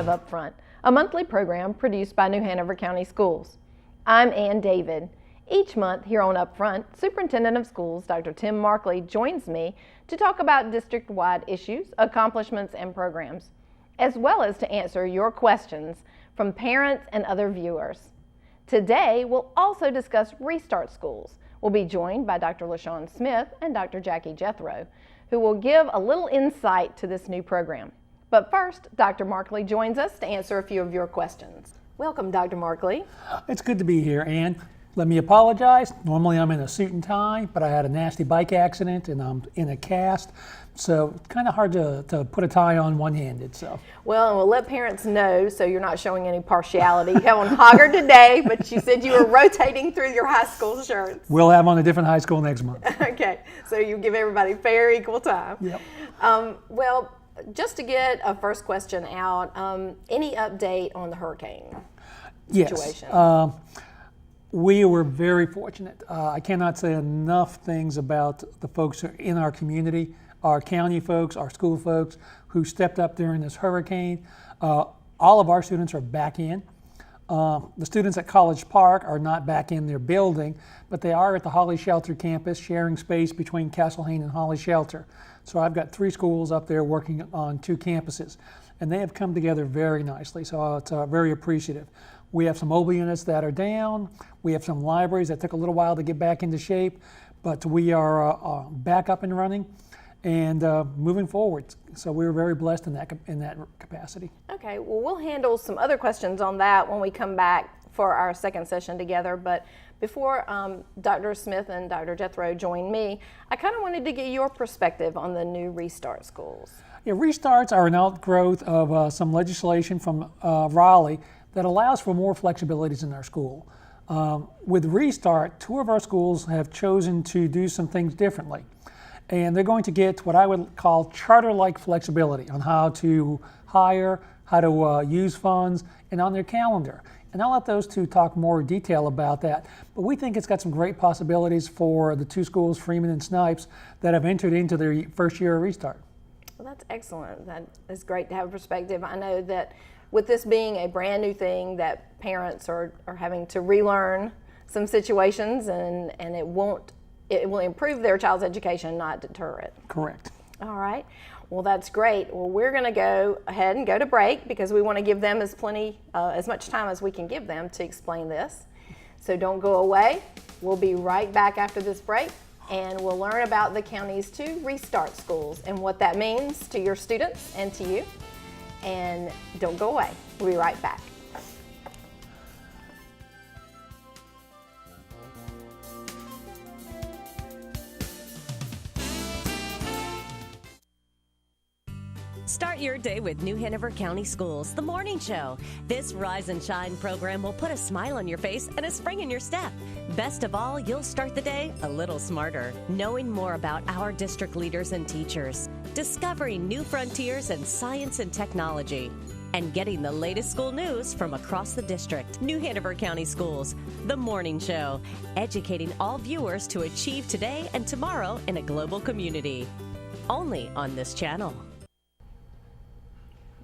UpFront, a monthly program produced by New Hanover County Schools. I'm Ann David. Each month here on UpFront, Superintendent of Schools Dr. Tim Markley joins me to talk about district-wide issues, accomplishments, and programs, as well as to answer your questions from parents and other viewers. Today, we'll also discuss Restart Schools. We'll be joined by Dr. LaShawn Smith and Dr. Jackie Jethro, who will give a little insight to this new program. But first, Dr. Markley joins us to answer a few of your questions. Welcome, Dr. Markley. It's good to be here, Ann. Let me apologize. Normally I'm in a suit and tie, but I had a nasty bike accident and I'm in a cast, so it's kind of hard to put a tie on one-handed. Well, and we'll let parents know so you're not showing any partiality. You have on Hoggard today, but you said you were rotating through your high school shirts. We'll have on a different high school next month. Okay, so you give everybody fair, equal time. Yep. Well, just to get a first question out, any update on the hurricane situation? Yes. We were very fortunate. I cannot say enough things about the folks in our community, our county folks, our school folks who stepped up during this hurricane. All of our students are back in. The students at College Park are not back in their building, but they are at the Holly Shelter campus, sharing space between Castlehane and Holly Shelter. So I've got 3 schools up there working on 2 campuses, and they have come together very nicely, so it's very appreciative. We have some mobile units that are down. We have some libraries that took a little while to get back into shape, but we are back up and running and moving forward. So we were very blessed in that capacity. Okay, well, we'll handle some other questions on that when we come back for our second session together. But before Dr. Smith and Dr. Jethro join me, I kind of wanted to get your perspective on the new Restart Schools. Yeah, restarts are an outgrowth of some legislation from Raleigh that allows for more flexibilities in our school. With Restart, 2 of our schools have chosen to do some things differently. And they're going to get what I would call charter-like flexibility on how to hire, how to use funds, and on their calendar. And I'll let those 2 talk more detail about that. But we think it's got some great possibilities for the 2 schools, Freeman and Snipes, that have entered into their first year of Restart. Well, that's excellent. That is great to have a perspective. I know that with this being a brand new thing that parents are having to relearn some situations, and it will improve their child's education, not deter it. Correct. All right. Well, that's great. Well, we're going to go ahead and go to break because we want to give them as much time as we can give them to explain this. So don't go away. We'll be right back after this break, and we'll learn about the county's 2 Restart Schools and what that means to your students and to you. And don't go away. We'll be right back. Start your day with New Hanover County Schools, the morning show. This Rise and Shine program will put a smile on your face and a spring in your step. Best of all, you'll start the day a little smarter, knowing more about our district leaders and teachers, discovering new frontiers in science and technology, and getting the latest school news from across the district. New Hanover County Schools, the morning show, educating all viewers to achieve today and tomorrow in a global community. Only on this channel.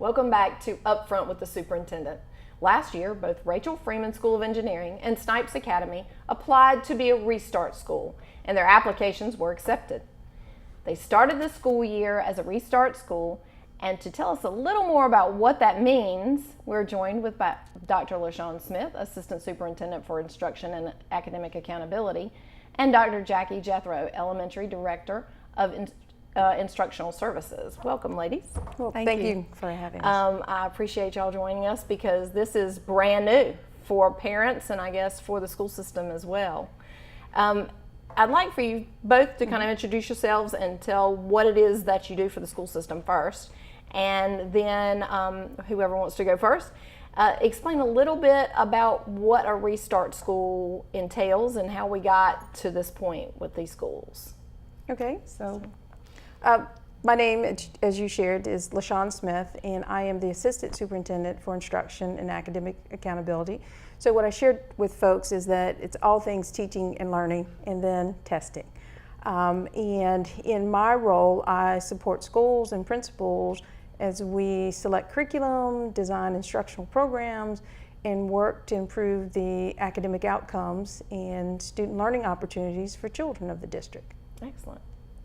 Welcome back to UpFront with the Superintendent. Last year, both Rachel Freeman School of Engineering and Snipes Academy applied to be a Restart School, and their applications were accepted. They started the school year as a Restart School, and to tell us a little more about what that means, we're joined with Dr. LaShawn Smith, Assistant Superintendent for Instruction and Academic Accountability, and Dr. Jackie Jethro, Elementary Director of Instructional Services. Welcome, ladies. Well, thank you for having us. I appreciate y'all joining us because this is brand new for parents and I guess for the school system as well. I'd like for you both to kind of introduce yourselves and tell what it is that you do for the school system first, and then whoever wants to go first, explain a little bit about what a Restart School entails and how we got to this point with these schools. Okay, so my name, as you shared, is LaShawn Smith, and I am the Assistant Superintendent for Instruction and Academic Accountability. So what I shared with folks is that it's all things teaching and learning and then testing. And in my role, I support schools and principals as we select curriculum, design instructional programs, and work to improve the academic outcomes and student learning opportunities for children of the district. Excellent.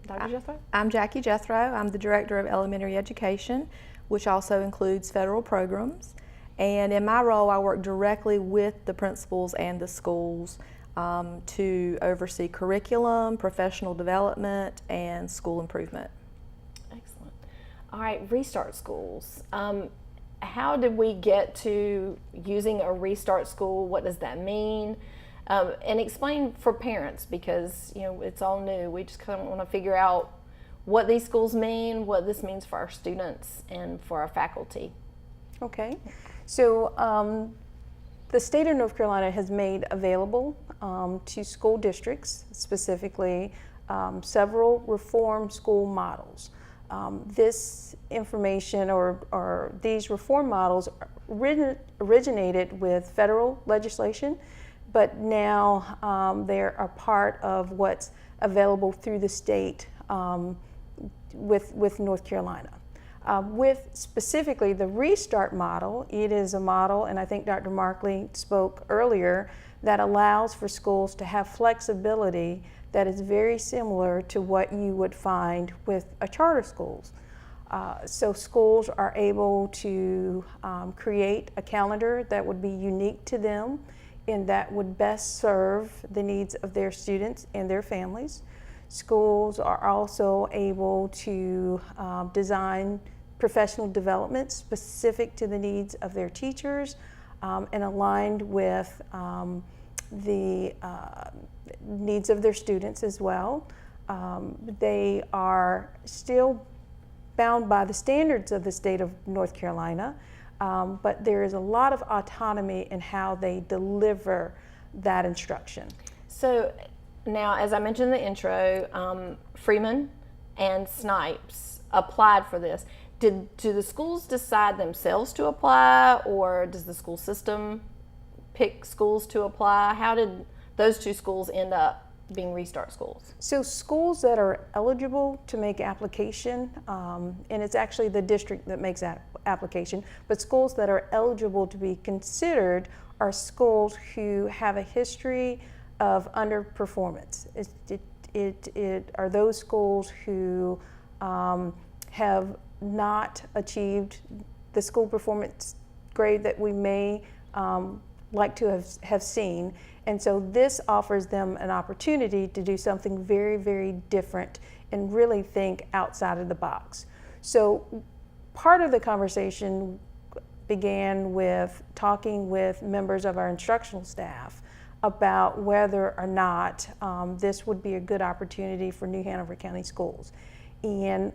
Dr. Jethro? I'm Jackie Jethro. I'm the Director of Elementary Education, which also includes federal programs. And in my role, I work directly with the principals and the schools to oversee curriculum, professional development, and school improvement. Excellent. All right, Restart Schools. How did we get to using a Restart School? What does that mean? And explain for parents, because it's all new. We just kind of want to figure out what these schools mean, what this means for our students and for our faculty. Okay, so the state of North Carolina has made available to school districts, specifically, several reform school models. This information or these reform models originated with federal legislation, but now they are part of what's available through the state with North Carolina. With specifically the Restart model, it is a model, and I think Dr. Markley spoke earlier, that allows for schools to have flexibility that is very similar to what you would find with a charter schools. So schools are able to create a calendar that would be unique to them and that would best serve the needs of their students and their families. Schools are also able to design professional development specific to the needs of their teachers and aligned with the needs of their students as well. They are still bound by the standards of the state of North Carolina, but there is a lot of autonomy in how they deliver that instruction. So now, as I mentioned in the intro, Freeman and Snipes applied for this. Do the schools decide themselves to apply, or does the school system pick schools to apply? How did those two schools end up being Restart Schools? So schools that are eligible to make application, and it's actually the district that makes that application, but schools that are eligible to be considered are schools who have a history of underperformance. It are those schools who have not achieved the school performance grade that we may like to have seen. And so this offers them an opportunity to do something very, very different and really think outside of the box. So part of the conversation began with talking with members of our instructional staff about whether or not this would be a good opportunity for New Hanover County Schools. And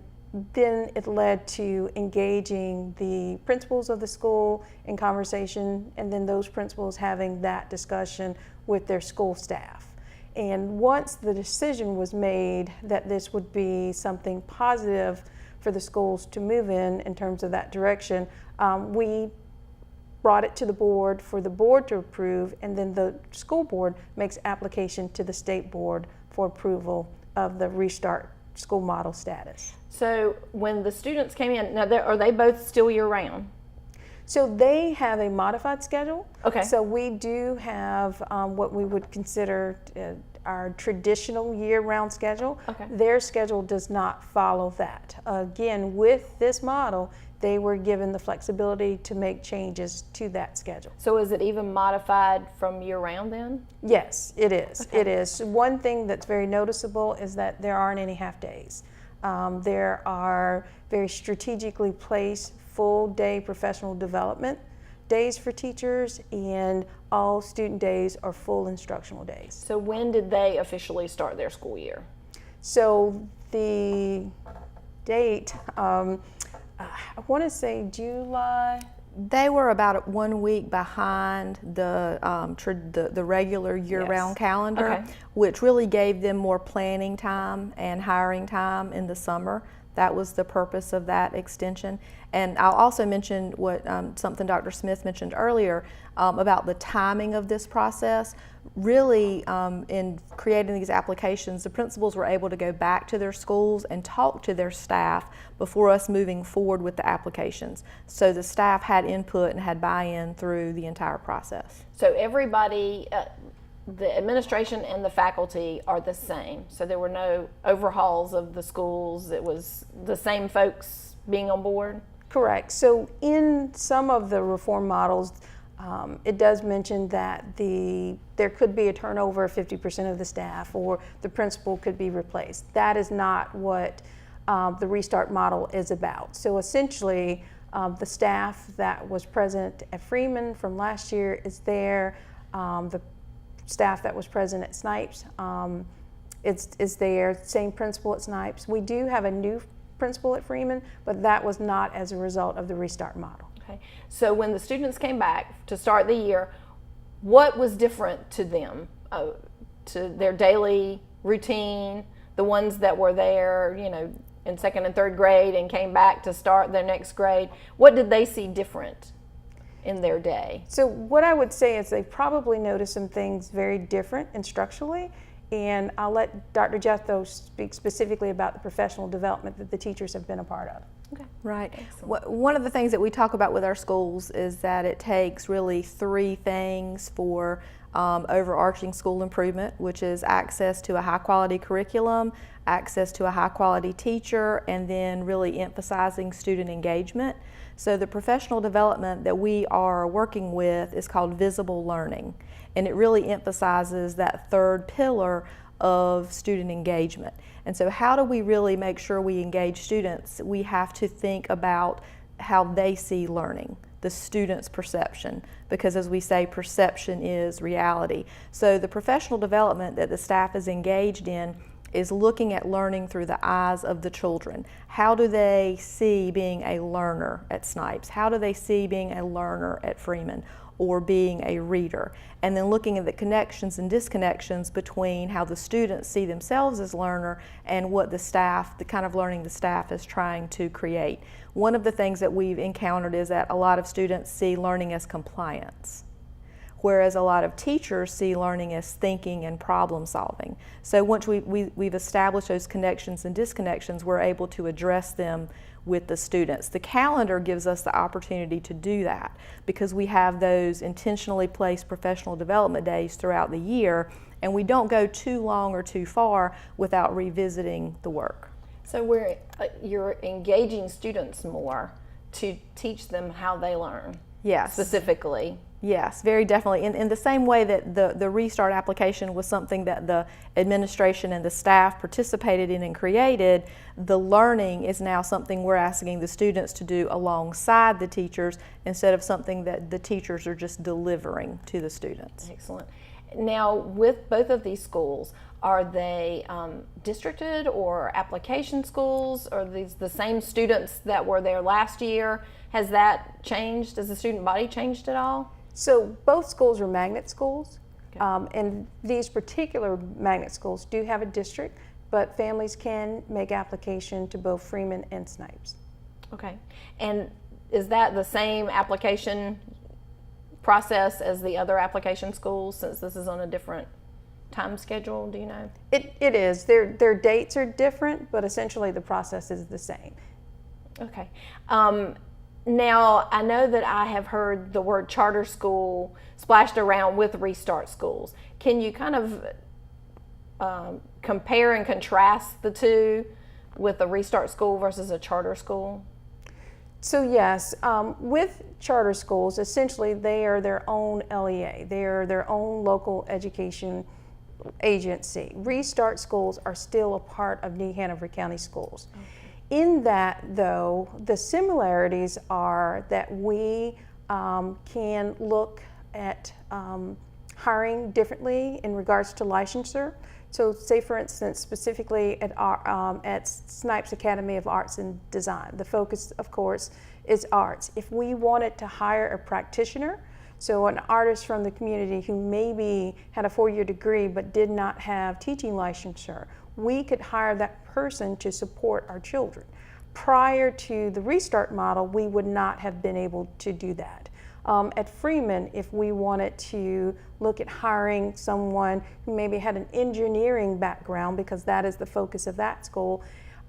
then it led to engaging the principals of the school in conversation, and then those principals having that discussion with their school staff. And once the decision was made that this would be something positive for the schools to move in terms of that direction, we brought it to the board for the board to approve, and then the school board makes application to the state board for approval of the Restart School model status. So when the students came in, now are they both still year-round? So they have a modified schedule. Okay. So we do have what we would consider our traditional year-round schedule. Okay. Their schedule does not follow that. Again, with this model, they were given the flexibility to make changes to that schedule. So is it even modified from year-round then? Yes, it is. Okay. It is. One thing that's very noticeable is that there aren't any half-days. There are very strategically placed full-day professional development days for teachers, and all student days are full instructional days. So when did they officially start their school year? So the date, I want to say July. They were about 1 week behind the regular year-round Yes. calendar, Okay. which really gave them more planning time and hiring time in the summer. That was the purpose of that extension. And I'll also mention what something Dr. Smith mentioned earlier about the timing of this process. really, in creating these applications, the principals were able to go back to their schools and talk to their staff before us moving forward with the applications. So the staff had input and had buy-in through the entire process. So everybody, the administration and the faculty are the same. So there were no overhauls of the schools. It was the same folks being on board? Correct. So in some of the reform models, it does mention that there could be a turnover of 50% of the staff, or the principal could be replaced. That is not what the Restart model is about. So essentially, the staff that was present at Freeman from last year is there. The staff that was present at Snipes is there. Same principal at Snipes. We do have a new principal at Freeman, but that was not as a result of the Restart model. Okay. So when the students came back to start the year, what was different to them, to their daily routine, the ones that were there, you know, in second and third grade and came back to start their next grade? What did they see different in their day? So what I would say is they probably noticed some things very different instructionally, and I'll let Dr. Jethro speak specifically about the professional development that the teachers have been a part of. Okay. Right. One of the things that we talk about with our schools is that it takes really three things for overarching school improvement, which is access to a high quality curriculum, access to a high quality teacher, and then really emphasizing student engagement. So the professional development that we are working with is called visible learning, and it really emphasizes that third pillar of student engagement. And so how do we really make sure we engage students? We have to think about how they see learning, the student's perception, because as we say, perception is reality. So the professional development that the staff is engaged in is looking at learning through the eyes of the children. How do they see being a learner at Snipes? How do they see being a learner at Freeman, or being a reader? And then looking at the connections and disconnections between how the students see themselves as learner and what the staff, the kind of learning the staff is trying to create. One of the things that we've encountered is that a lot of students see learning as compliance, whereas a lot of teachers see learning as thinking and problem solving. So once we've established those connections and disconnections, we're able to address them with the students. The calendar gives us the opportunity to do that because we have those intentionally placed professional development days throughout the year, and we don't go too long or too far without revisiting the work. So you're engaging students more to teach them how they learn. Yes. Specifically. Yes, very definitely. In the same way that the Restart application was something that the administration and the staff participated in and created, the learning is now something we're asking the students to do alongside the teachers instead of something that the teachers are just delivering to the students. Excellent. Now, with both of these schools, are they districted or application schools? Are these the same students that were there last year? Has that changed? Has the student body changed at all? So both schools are magnet schools, and these particular magnet schools do have a district, but families can make application to both Freeman and Snipes. Okay. And is that the same application process as the other application schools, since this is on a different time schedule, do you know? It is. Their dates are different, but essentially the process is the same. Okay. Now, I know that I have heard the word charter school splashed around with Restart schools. Can you kind of compare and contrast the two with a Restart school versus a charter school? So yes, with charter schools, essentially they are their own LEA. They are their own local education agency. Restart schools are still a part of New Hanover County Schools. Okay. In that, though, the similarities are that we can look at hiring differently in regards to licensure. So say, for instance, specifically at Snipes Academy of Arts and Design, the focus, of course, is arts. If we wanted to hire a practitioner, so an artist from the community who maybe had a 4-year degree but did not have teaching licensure, we could hire that person to support our children. Prior to the Restart model, we would not have been able to do that. At Freeman, if we wanted to look at hiring someone who maybe had an engineering background, because that is the focus of that school,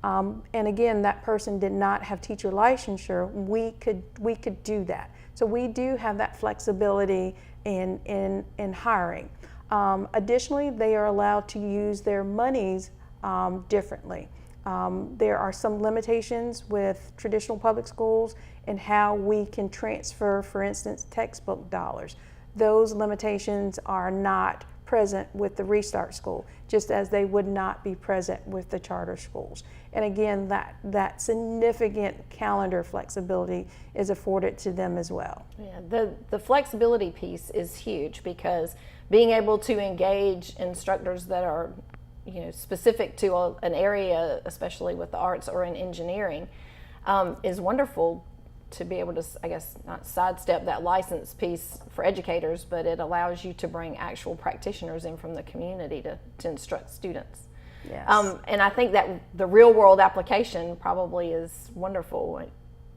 and again, that person did not have teacher licensure, we could do that. So we do have that flexibility in hiring. Additionally, they are allowed to use their monies differently. There are some limitations with traditional public schools in how we can transfer, for instance, textbook dollars. Those limitations are not present with the Restart School, just as they would not be present with the charter schools. And again, that significant calendar flexibility is afforded to them as well. Yeah, the flexibility piece is huge, because being able to engage instructors that are specific to an area, especially with the arts or in engineering, is wonderful to be able to, I guess, not sidestep that license piece for educators, but it allows you to bring actual practitioners in from the community to instruct students. Yes. And I think that the real world application probably is wonderful.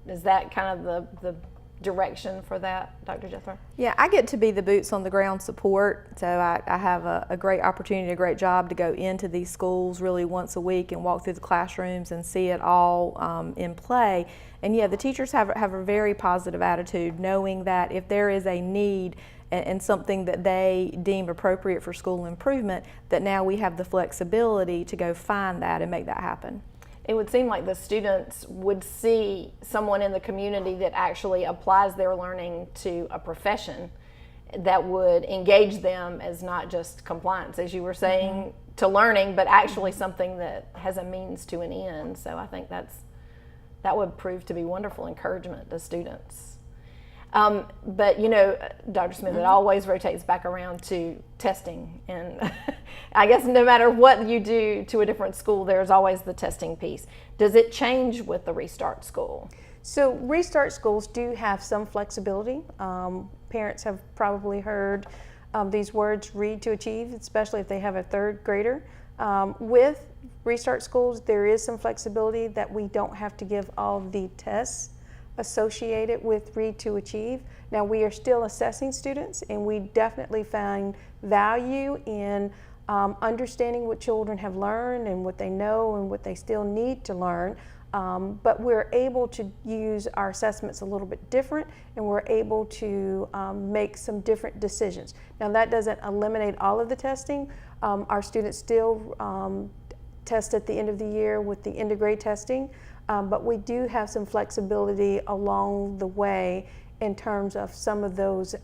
Is that kind of the direction for that, Dr. Jethro? Yeah, I get to be the boots on the ground support, so I have a great opportunity, a great job to go into these schools really once a week and walk through the classrooms and see it all in play. And yeah, the teachers have a very positive attitude, knowing that if there is a need and something that they deem appropriate for school improvement, that now we have the flexibility to go find that and make that happen. It would seem like the students would see someone in the community that actually applies their learning to a profession that would engage them as not just compliance, as you were saying, to learning, but actually something that has a means to an end. So I think that would prove to be wonderful encouragement to students. But Dr. Smith, it always rotates back around to testing, and I guess no matter what you do to a different school, there's always the testing piece. Does it change with the Restart School? So Restart Schools do have some flexibility. Parents have probably heard these words, read to achieve, especially if they have a third grader. With Restart Schools, there is some flexibility that we don't have to give all the tests associated with Read to Achieve. Now, we are still assessing students, and we definitely find value in understanding what children have learned and what they know and what they still need to learn. But we're able to use our assessments a little bit different, and we're able to make some different decisions. Now, that doesn't eliminate all of the testing. Our students still test at the end of the year with the end of grade testing. But we do have some flexibility along the way in terms of some of those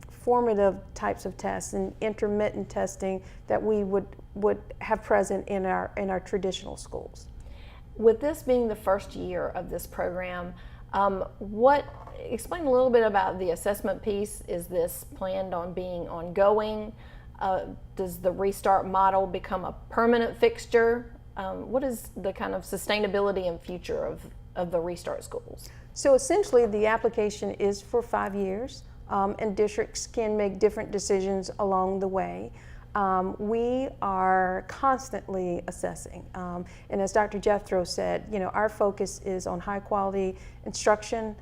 formative types of tests and intermittent testing that we would have present in our traditional schools. With this being the first year of this program, explain a little bit about the assessment piece. Is this planned on being ongoing? Does the Restart model become a permanent fixture? What is the kind of sustainability and future of the Restart Schools? So essentially, the application is for 5 years, and districts can make different decisions along the way. We are constantly assessing, and as Dr. Jethro said, our focus is on high quality instruction.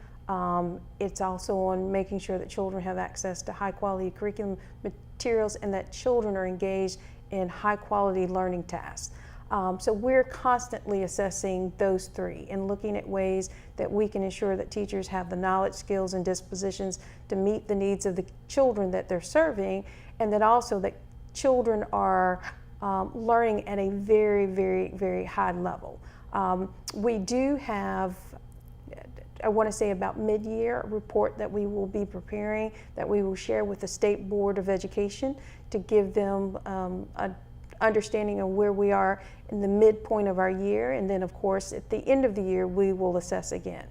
It's also on making sure that children have access to high quality curriculum materials and that children are engaged in high quality learning tasks. So we're constantly assessing those three and looking at ways that we can ensure that teachers have the knowledge, skills, and dispositions to meet the needs of the children that they're serving, and that also that children are learning at a very, very, very high level. We do have, I want to say about mid-year, a report that we will be preparing that we will share with the State Board of Education to give them a understanding of where we are in the midpoint of our year, and then of course at the end of the year we will assess again.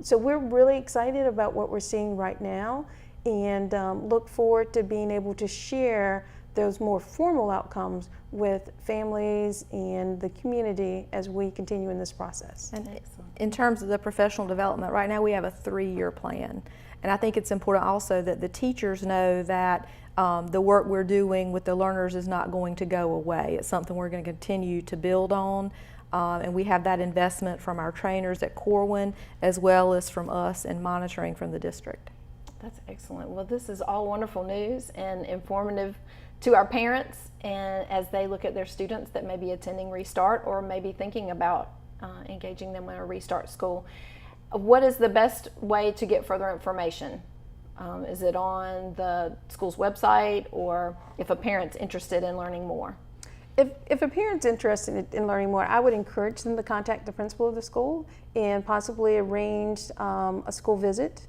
So we're really excited about what we're seeing right now, and look forward to being able to share those more formal outcomes with families and the community as we continue in this process. And in terms of the professional development, right now we have a 3-year plan. And I think it's important also that the teachers know that the work we're doing with the learners is not going to go away. It's something we're going to continue to build on. And we have that investment from our trainers at Corwin as well as from us in monitoring from the district. That's excellent. Well, this is all wonderful news and informative to our parents, and as they look at their students that may be attending Restart or maybe thinking about engaging them in a Restart school. What is the best way to get further information? Is it on the school's website, or if a parent's interested in learning more? If a parent's interested in learning more, I would encourage them to contact the principal of the school and possibly arrange a school visit.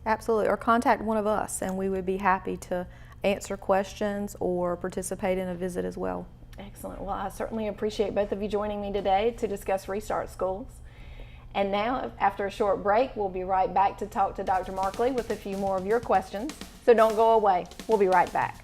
Absolutely, or contact one of us, and we would be happy to answer questions or participate in a visit as well. Excellent. Well, I certainly appreciate both of you joining me today to discuss Restart Schools. And now, after a short break, we'll be right back to talk to Dr. Markley with a few more of your questions. So don't go away. We'll be right back.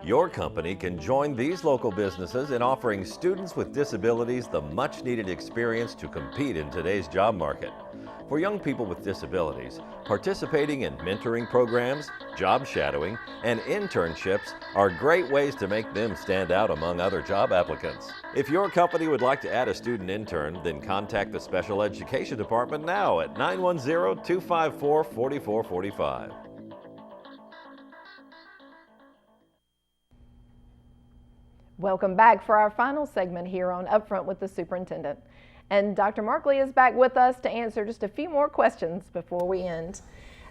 Your company can join these local businesses in offering students with disabilities the much-needed experience to compete in today's job market. For young people with disabilities, participating in mentoring programs, job shadowing, and internships are great ways to make them stand out among other job applicants. If your company would like to add a student intern, then contact the Special Education Department now at 910-254-4445. Welcome back for our final segment here on Upfront with the Superintendent. And Dr. Markley is back with us to answer just a few more questions before we end.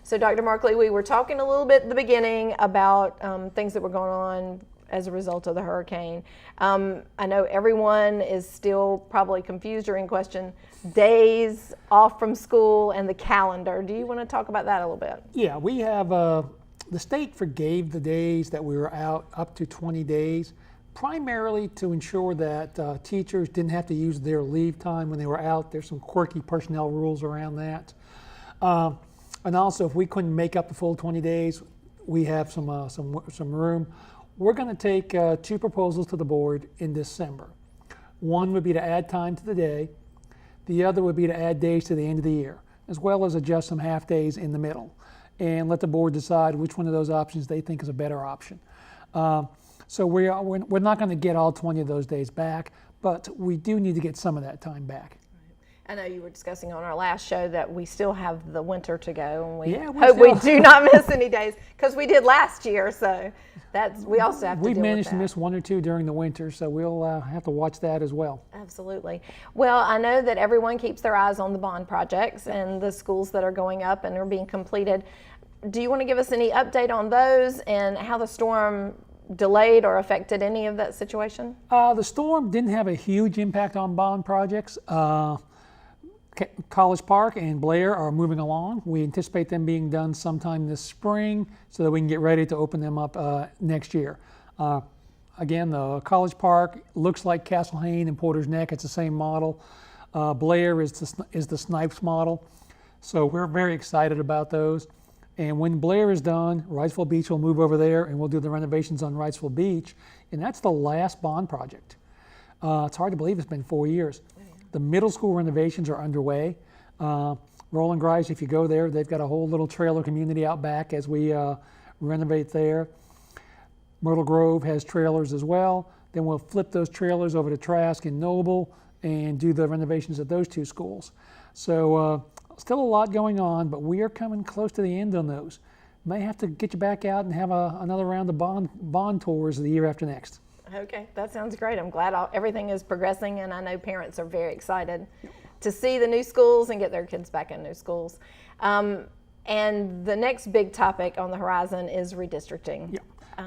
So Dr. Markley, we were talking a little bit at the beginning about things that were going on as a result of the hurricane. I know everyone is still probably confused or in question days off from school and the calendar. Do you want to talk about that a little bit? Yeah, we have, the state forgave the days that we were out up to 20 days. Primarily to ensure that teachers didn't have to use their leave time when they were out. There's some quirky personnel rules around that. And also, if we couldn't make up the full 20 days, we have some room. We're going to take 2 proposals to the board in December. One would be to add time to the day. The other would be to add days to the end of the year, as well as adjust some half days in the middle, and let the board decide which one of those options they think is a better option. So we're not going to get all 20 of those days back, but we do need to get some of that time back. I know you were discussing on our last show that we still have the winter to go, and we Yeah, hope we do not miss any days, because we did last year, so we also have to We've deal with managed to that. miss 1 or 2 during the winter, so we'll have to watch that as well. Absolutely. Well, I know that everyone keeps their eyes on the bond projects and the schools that are going up and are being completed. Do you want to give us any update on those and how the storm delayed or affected any of that situation? The storm didn't have a huge impact on bond projects. College Park and Blair are moving along. We anticipate them being done sometime this spring so that we can get ready to open them up next year. Again, the College Park looks like Castle Hayne and Porter's Neck. It's the same model. Blair is the Snipes model. So we're very excited about those. And when Blair is done, Wrightsville Beach will move over there and we'll do the renovations on Wrightsville Beach. And that's the last bond project. It's hard to believe it's been 4 years. The middle school renovations are underway. Rolling Grise, if you go there, they've got a whole little trailer community out back as we renovate there. Myrtle Grove has trailers as well. Then we'll flip those trailers over to Trask and Noble and do the renovations at those 2 schools. So still a lot going on, but we are coming close to the end on those. May have to get you back out and have another round of bond tours the year after next. Okay, that sounds great. I'm glad everything is progressing, and I know parents are very excited to see the new schools and get their kids back in new schools. And the next big topic on the horizon is redistricting. Yeah.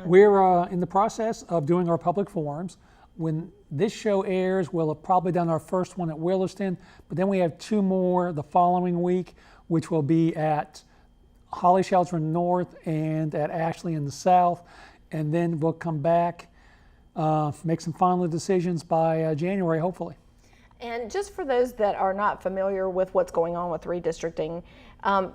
We're in the process of doing our public forums. When this show airs, we'll have probably done our first one at Williston, but then we have 2 more the following week, which will be at Holly Shelter in the north and at Ashley in the south. And then we'll come back, make some final decisions by January, hopefully. And just for those that are not familiar with what's going on with redistricting,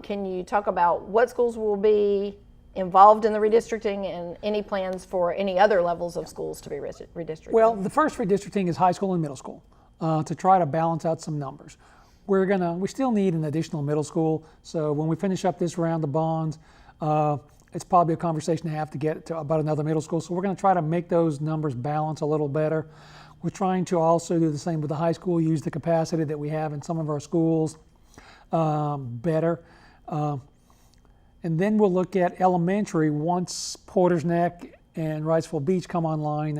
can you talk about what schools will be involved in the redistricting and any plans for any other levels of schools to be redistricted? Well, the first redistricting is high school and middle school to try to balance out some numbers. we still need an additional middle school. So when we finish up this round of bonds, it's probably a conversation to have to get to about another middle school. So we're going to try to make those numbers balance a little better. We're trying to also do the same with the high school, use the capacity that we have in some of our schools better. And then we'll look at elementary once Porter's Neck and Wrightsville Beach come online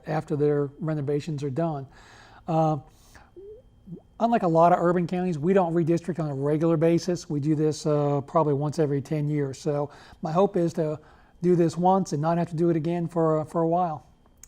after their renovations are done. Unlike a lot of urban counties, we don't redistrict on a regular basis. We do this probably once every 10 years. So my hope is to do this once and not have to do it again for a while.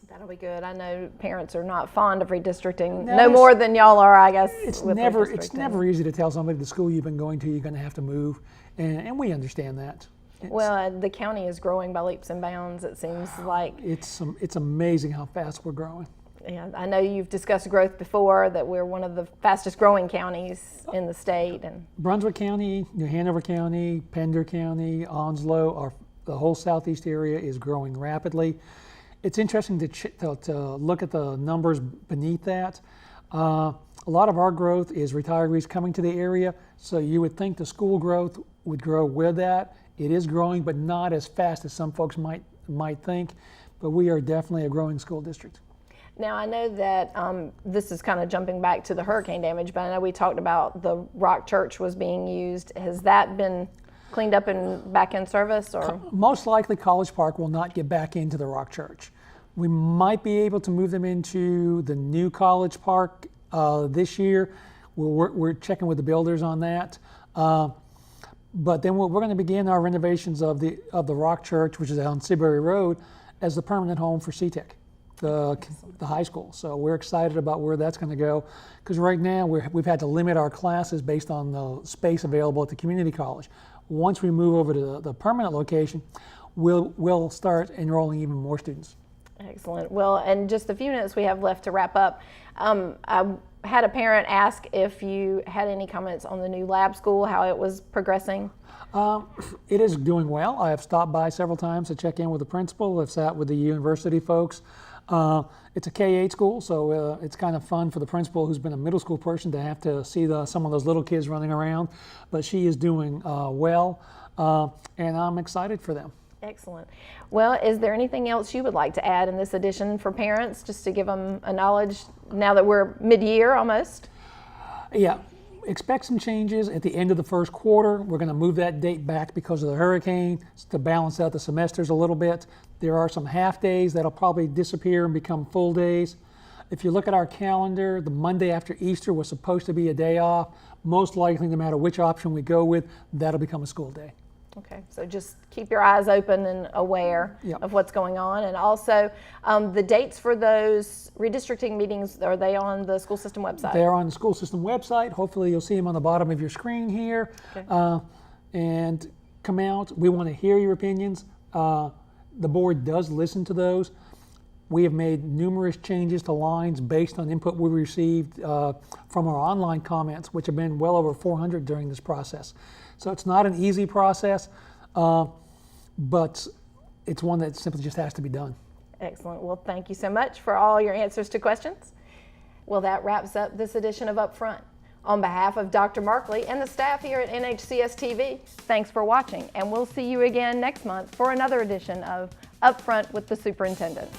That'll be good. I know parents are not fond of redistricting, no more than y'all are, I guess. It's never easy to tell somebody the school you've been going to, you're going to have to move, and we understand that. Well, the county is growing by leaps and bounds, it seems like. It's amazing how fast we're growing. Yeah, I know you've discussed growth before, that we're one of the fastest growing counties in the state. And Brunswick County, New Hanover County, Pender County, Onslow, the whole southeast area is growing rapidly. It's interesting to look at the numbers beneath that. A lot of our growth is retirees coming to the area, so you would think the school growth would grow with that. It is growing, but not as fast as some folks might think, but we are definitely a growing school district. now I know that this is kind of jumping back to the hurricane damage, but I know we talked about the Rock Church was being used. Has that been cleaned up and back in service? Or most likely College Park will not get back into the Rock Church. We might be able to move them into the new College Park this year. We're checking with the builders on that. But then we're going to begin our renovations of the Rock Church, which is on Seabury Road, as the permanent home for CTEC, the high school. So we're excited about where that's going to go, because right now we've had to limit our classes based on the space available at the community college. Once we move over to the permanent location, we'll start enrolling even more students. Excellent. Well, in just the few minutes we have left to wrap up, I had a parent ask if you had any comments on the new lab school, how it was progressing. It is doing well. I have stopped by several times to check in with the principal. I've sat with the university folks. It's a K-8 school, so it's kind of fun for the principal, who's been a middle school person, to have to see some of those little kids running around. But she is doing well, and I'm excited for them. Excellent. Well, is there anything else you would like to add in this edition for parents, just to give them a knowledge now that we're mid-year almost? Yeah, expect some changes at the end of the first quarter. We're going to move that date back because of the hurricane to balance out the semesters a little bit. There are some half days that'll probably disappear and become full days. If you look at our calendar, the Monday after Easter was supposed to be a day off. Most likely, no matter which option we go with, that'll become a school day. Okay, so just keep your eyes open and aware of what's going on. And also, the dates for those redistricting meetings, are they on the school system website? They're on the school system website. Hopefully you'll see them on the bottom of your screen here. Okay. And come out. We want to hear your opinions. The board does listen to those. We have made numerous changes to lines based on input we received from our online comments, which have been well over 400 during this process. So it's not an easy process, but it's one that simply just has to be done. Excellent. Well, thank you so much for all your answers to questions. Well, that wraps up this edition of UpFront. On behalf of Dr. Markley and the staff here at NHCS TV, thanks for watching, and we'll see you again next month for another edition of UpFront with the Superintendent.